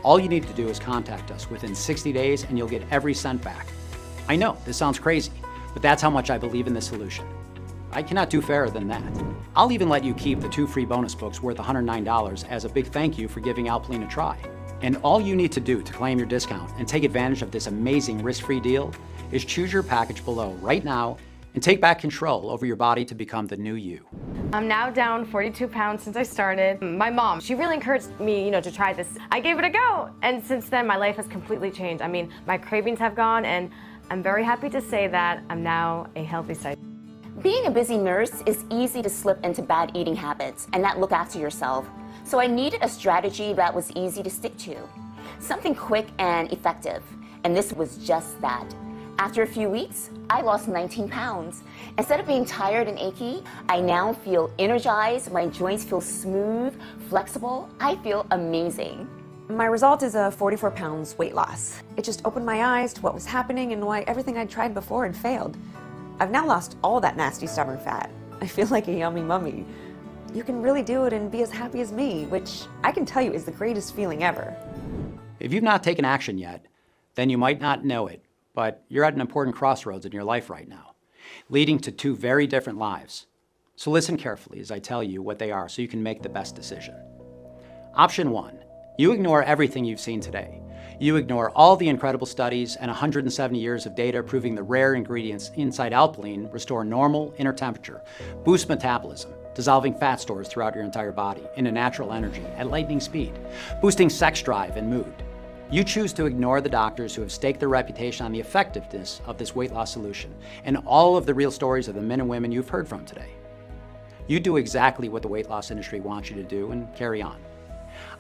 All you need to do is contact us within 60 days and you'll get every cent back. I know, this sounds crazy, but that's how much I believe in this solution. I cannot do fairer than that. I'll even let you keep the 2 free bonus books worth $109 as a big thank you for giving Alpiline a try. And all you need to do to claim your discount and take advantage of this amazing risk-free deal is choose your package below right now and take back control over your body to become the new you. I'm now down 42 pounds since I started. My mom, she really encouraged me, to try this. I gave it a go, and since then my life has completely changed. I mean, my cravings have gone, and I'm very happy to say that I'm now a healthy size. Being a busy nurse is easy to slip into bad eating habits and not look after yourself. So I needed a strategy that was easy to stick to. Something quick and effective. And this was just that. After a few weeks, I lost 19 pounds. Instead of being tired and achy, I now feel energized, my joints feel smooth, flexible. I feel amazing. My result is a 44 pounds weight loss. It just opened my eyes to what was happening and why everything I'd tried before had failed. I've now lost all that nasty stubborn fat. I feel like a yummy mummy. You can really do it and be as happy as me, which I can tell you is the greatest feeling ever. If you've not taken action yet, then you might not know it, but you're at an important crossroads in your life right now, leading to 2 very different lives. So listen carefully as I tell you what they are so you can make the best decision. Option 1, you ignore everything you've seen today. You ignore all the incredible studies and 170 years of data proving the rare ingredients inside Alpiline restore normal inner temperature, boost metabolism, dissolving fat stores throughout your entire body into natural energy at lightning speed, boosting sex drive and mood. You choose to ignore the doctors who have staked their reputation on the effectiveness of this weight loss solution and all of the real stories of the men and women you've heard from today. You do exactly what the weight loss industry wants you to do and carry on.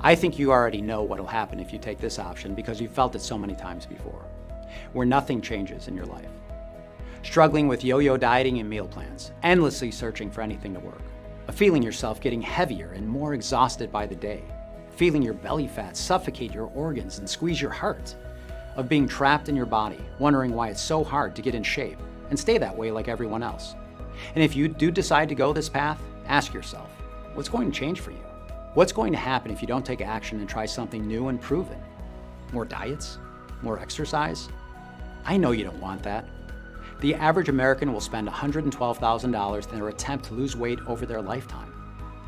I think you already know what'll happen if you take this option because you've felt it so many times before, where nothing changes in your life. Struggling with yo-yo dieting and meal plans, endlessly searching for anything to work, feeling yourself getting heavier and more exhausted by the day, feeling your belly fat suffocate your organs and squeeze your heart, of being trapped in your body, wondering why it's so hard to get in shape and stay that way like everyone else. And if you do decide to go this path, ask yourself, what's going to change for you? What's going to happen if you don't take action and try something new and proven? More diets? More exercise? I know you don't want that. The average American will spend $112,000 in their attempt to lose weight over their lifetime.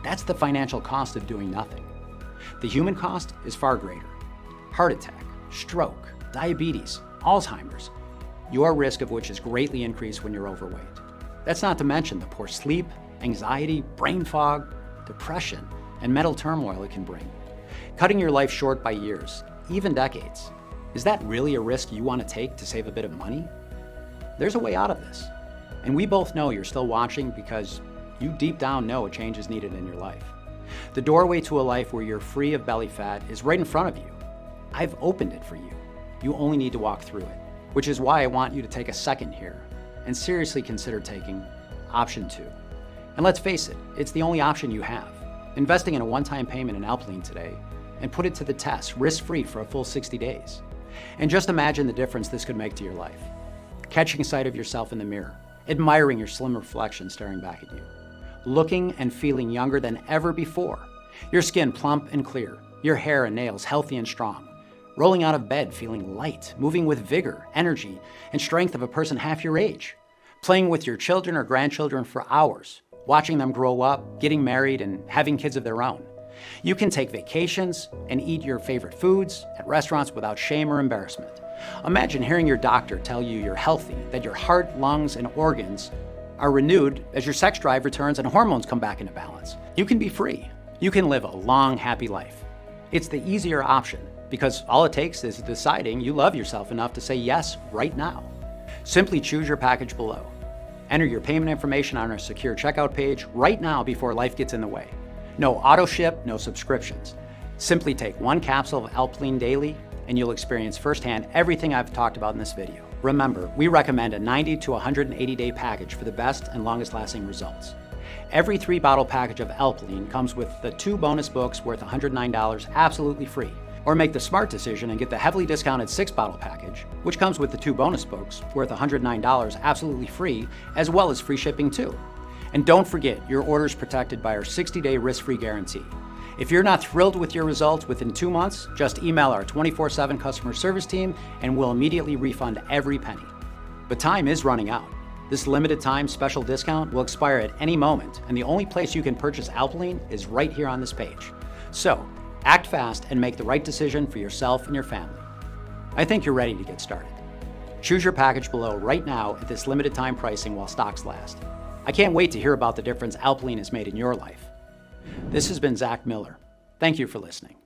That's the financial cost of doing nothing. The human cost is far greater. Heart attack, stroke, diabetes, Alzheimer's, your risk of which is greatly increased when you're overweight. That's not to mention the poor sleep, anxiety, brain fog, depression, and mental turmoil it can bring. Cutting your life short by years, even decades. Is that really a risk you want to take to save a bit of money? There's a way out of this. And we both know you're still watching because you deep down know a change is needed in your life. The doorway to a life where you're free of belly fat is right in front of you. I've opened it for you. You only need to walk through it, which is why I want you to take a second here and seriously consider taking option 2. And let's face it, it's the only option you have. Investing in a one-time payment in Alpiline today and put it to the test, risk-free for a full 60 days. And just imagine the difference this could make to your life. Catching sight of yourself in the mirror, admiring your slim reflection staring back at you, looking and feeling younger than ever before, your skin plump and clear, your hair and nails healthy and strong, rolling out of bed feeling light, moving with vigor, energy, and strength of a person half your age, playing with your children or grandchildren for hours, watching them grow up, getting married, and having kids of their own. You can take vacations and eat your favorite foods at restaurants without shame or embarrassment, Imagine hearing your doctor tell you you're healthy, that your heart, lungs, and organs are renewed as your sex drive returns and hormones come back into balance. You can be free. You can live a long, happy life. It's the easier option because all it takes is deciding you love yourself enough to say yes right now. Simply choose your package below. Enter your payment information on our secure checkout page right now before life gets in the way. No auto ship, no subscriptions. Simply take one capsule of Alpline daily and you'll experience firsthand everything I've talked about in this video. Remember, we recommend a 90 to 180 day package for the best and longest lasting results. Every 3-bottle package of Alpline comes with the 2 bonus books worth $109 absolutely free. Or make the smart decision and get the heavily discounted 6-bottle package, which comes with the 2 bonus books worth $109 absolutely free, as well as free shipping too. And don't forget, your order is protected by our 60-day risk-free guarantee. If you're not thrilled with your results within 2 months, just email our 24/7 customer service team and we'll immediately refund every penny. But time is running out. This limited time special discount will expire at any moment, and the only place you can purchase Alpline is right here on this page. So, act fast and make the right decision for yourself and your family. I think you're ready to get started. Choose your package below right now at this limited time pricing while stocks last. I can't wait to hear about the difference Alpline has made in your life. This has been Zach Miller. Thank you for listening.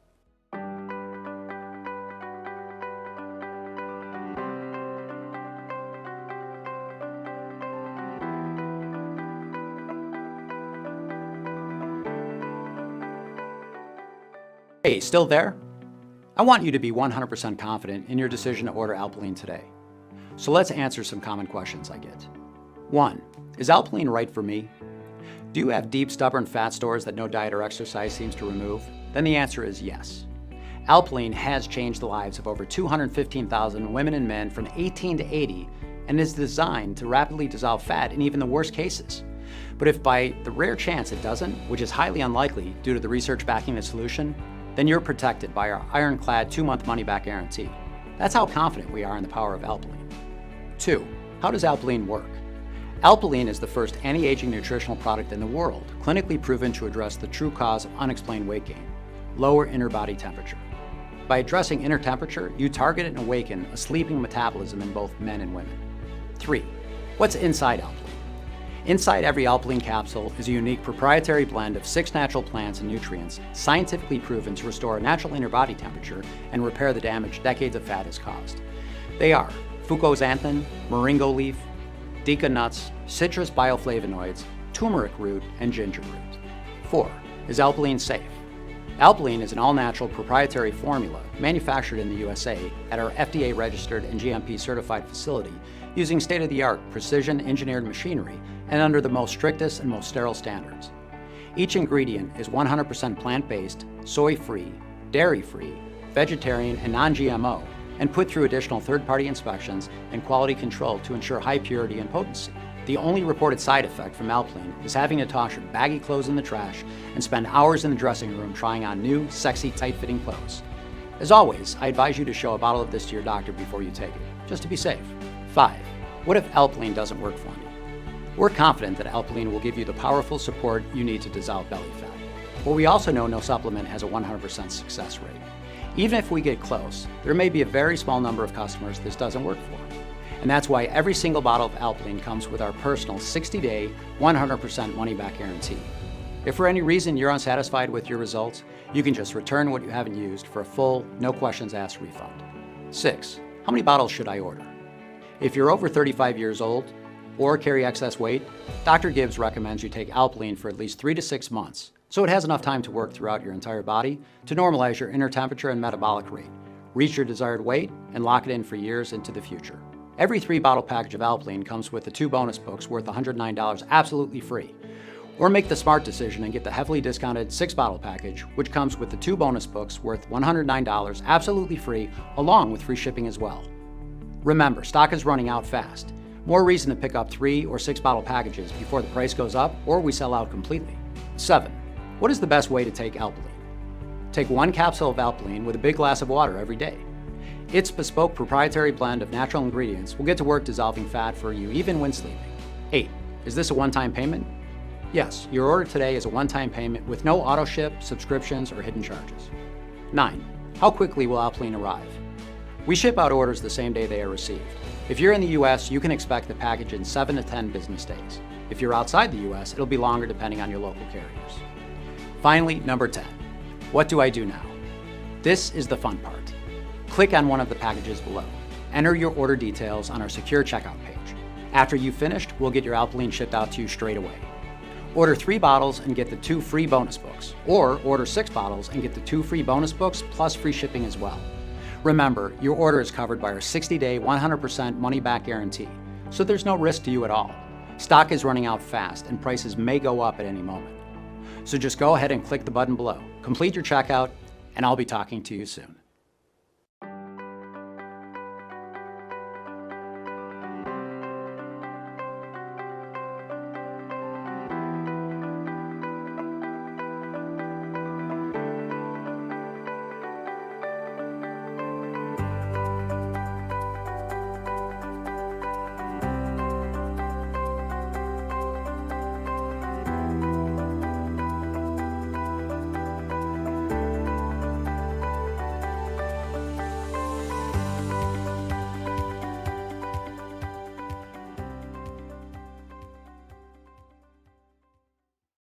Hey, still there? I want you to be 100% confident in your decision to order Alpline today. So let's answer some common questions I get. 1. Is Alpline right for me? Do you have deep, stubborn fat stores that no diet or exercise seems to remove? Then the answer is yes. Alpline has changed the lives of over 215,000 women and men from 18 to 80 and is designed to rapidly dissolve fat in even the worst cases. But if by the rare chance it doesn't, which is highly unlikely due to the research backing the solution, then you're protected by our ironclad 2-month money-back guarantee. That's how confident we are in the power of Alpline. 2. How does Alpline work? Alpline is the first anti-aging nutritional product in the world, clinically proven to address the true cause of unexplained weight gain, lower inner body temperature. By addressing inner temperature, you target and awaken a sleeping metabolism in both men and women. 3. What's inside Alpline? Inside every Alpline capsule is a unique proprietary blend of 6 natural plants and nutrients scientifically proven to restore natural inner body temperature and repair the damage decades of fat has caused. They are fucoxanthin, moringa leaf, deca nuts, citrus bioflavonoids, turmeric root, and ginger root. 4. Is Alpline safe? Alpline is an all-natural proprietary formula manufactured in the USA at our FDA-registered and GMP-certified facility using state-of-the-art precision-engineered machinery and under the most strictest and most sterile standards. Each ingredient is 100% plant-based, soy-free, dairy-free, vegetarian, and non-GMO, and put through additional third-party inspections and quality control to ensure high purity and potency. The only reported side effect from Alpline is having to toss your baggy clothes in the trash and spend hours in the dressing room trying on new, sexy, tight-fitting clothes. As always, I advise you to show a bottle of this to your doctor before you take it, just to be safe. 5. What if Alpline doesn't work for me? We're confident that Alpline will give you the powerful support you need to dissolve belly fat. But we also know no supplement has a 100% success rate. Even if we get close, there may be a very small number of customers this doesn't work for. And that's why every single bottle of Alpline comes with our personal 60-day, 100% money-back guarantee. If for any reason you're unsatisfied with your results, you can just return what you haven't used for a full, no questions asked refund. 6. How many bottles should I order? If you're over 35 years old or carry excess weight, Dr. Gibbs recommends you take Alpline for at least 3 to 6 months, so it has enough time to work throughout your entire body to normalize your inner temperature and metabolic rate, reach your desired weight, and lock it in for years into the future. Every 3-bottle package of Alpline comes with the 2 bonus books worth $109 absolutely free. Or make the smart decision and get the heavily discounted 6-bottle package, which comes with the 2 bonus books worth $109 absolutely free, along with free shipping as well. Remember, stock is running out fast. More reason to pick up 3 or 6-bottle packages before the price goes up or we sell out completely. 7. What is the best way to take Alpline? Take 1 capsule of Alpline with a big glass of water every day. Its bespoke proprietary blend of natural ingredients will get to work dissolving fat for you even when sleeping. 8. Is this a one-time payment? Yes, your order today is a one-time payment with no auto ship, subscriptions, or hidden charges. 9. How quickly will Alpline arrive? We ship out orders the same day they are received. If you're in the US, you can expect the package in 7 to 10 business days. If you're outside the US, it'll be longer depending on your local carriers. Finally, number 10. What do I do now? This is the fun part. Click on one of the packages below. Enter your order details on our secure checkout page. After you've finished, we'll get your Alkaline shipped out to you straight away. Order 3 bottles and get the 2 free bonus books, or order 6 bottles and get the 2 free bonus books plus free shipping as well. Remember, your order is covered by our 60-day, 100% money-back guarantee, so there's no risk to you at all. Stock is running out fast and prices may go up at any moment. So just go ahead and click the button below, complete your checkout, and I'll be talking to you soon.